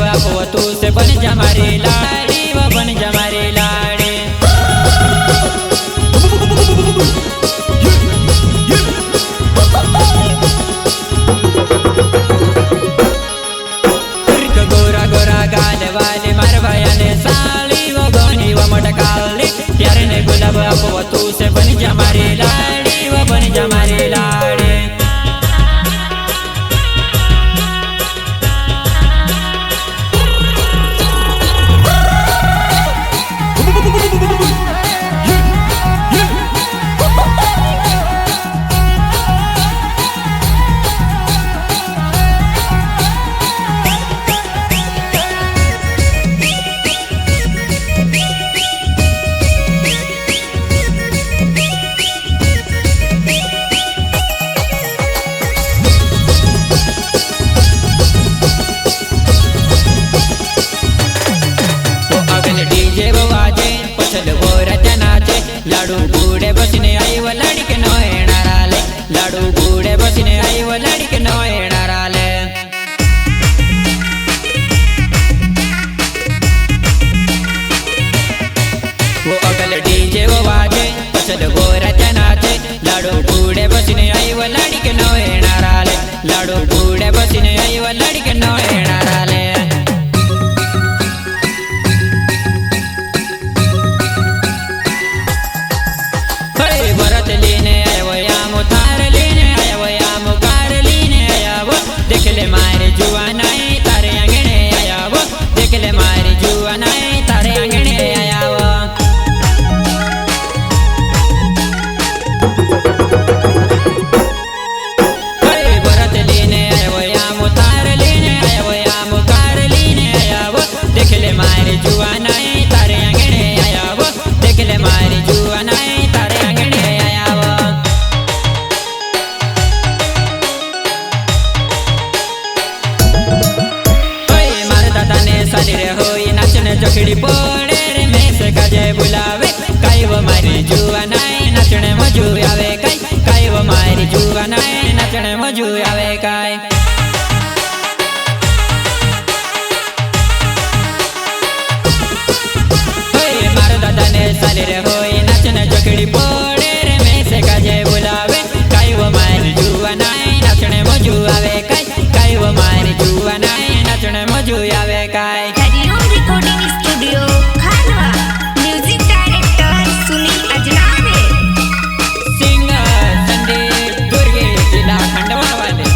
आपो तू से बन जा मारी लाड़ी, वो बन जा मारी लाड़ी। गोरा गोरा गाल वाली मार भया ने साली, वो गोनी वो मटकाली। प्यार ने गुलाब आपो तू से बन जा मारी लाड़ी, वो बन जा मारी लाड़ी। लाडू बूढ़े बसने आई वो लड़के नो एणाराले, लाडू बूढ़े बसने आई वो लड़के नो एणाराले। वो अगल डीजे वो बाजे पछल गोरा नाचे, लाडू बूढ़े बसने आई वो लड़के नो एणाराले, लाडू बूढ़े बसने आई वो लड़के नो एणाराले। भरत लेने आया वो यामो तार लेने आया वो यामो कार लेने आया वो, देख ले मारे जुआनाई तारे आंगणे आया वो, देख ले मारे जुआनाई तारे आंगणे आया वो। भरत लेने आया वो यामो तार लेने आया वो यामो कार लेने आया वो, देख ले मारे जुआनाई तारे आंगणे आया वो, देख ले मारे जुआनाई तारे आंगणे आया। साली रे होई नाचने जोखड़ी पड़े रे में से काजे बुलावे, काई वो मारी जुआनाई नाचने मजू आवे काई, काई वो मारी जुआनाई नाचने मजू आवे काई। मार दादा ने साली रे होई नाचने जोखड़ी पड़े रे में से काजे बुलावे, काई वो मारी जुआनाई नाचने मजू आवे काई, काई वो मारी जुआनाई नाचने मजू आवे काई। Hariom recording studio Khanwa, music director Sunil Ajnawe, singer Sandeep Durge जिला खंडवा वाले।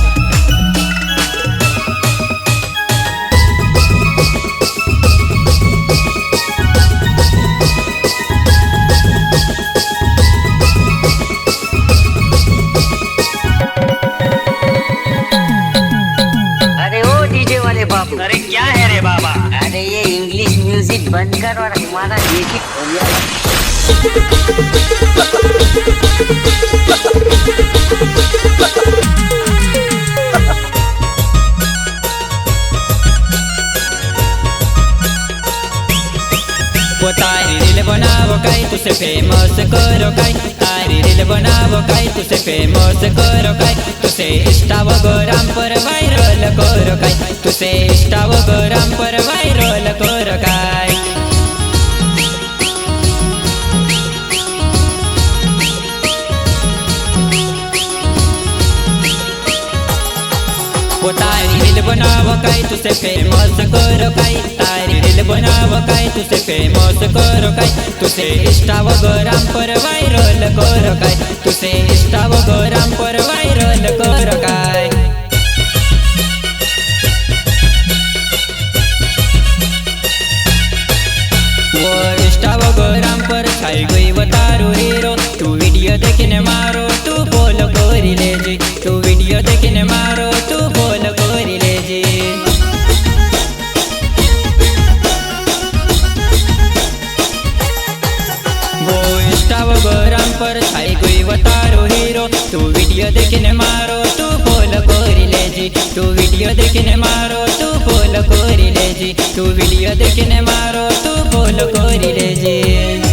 अरे ओ डीजे वाले बाबू, अरे क्या है रे बाबा? अरे ये इंग्लिश म्यूजिक बंद कर और हमारा म्यूजिक खोलिया। वो तारी रील बनावो काई तुसे फेमस करो काई, तारी रील बनावो काई तुसे फेमस करो काई, तुसे इंस्टाग्राम पर वायरल करो काई, तुसे इंस्टाग्राम पर वायरल करो काई। वो तारी रील बनावो काई तुसे फेमस करो काई, तारी रील बनावो काई तुसे फेमस करो काई, तुसे इंस्टाग्राम पर वायरल करो काई, तुसे इंस्टाग्राम पर वायरल करो काई। वो इंस्टाग्राम पर छाई गई वो तारो हीरो, तू वीडियो देखने मारो तू फॉलो करी ले जी, तू वीडियो देखने मारो तू फॉलो करी ले जी। वो इंस्टाग्राम पर छाई गई वो तारो हीरो, तू वीडियो देखने मारो तू फॉलो करी ले जी, तू वीडियो देखने मारो तू फॉलो करी ले जी, तू वीडियो देखने मारो तू फॉलो करी ले जी।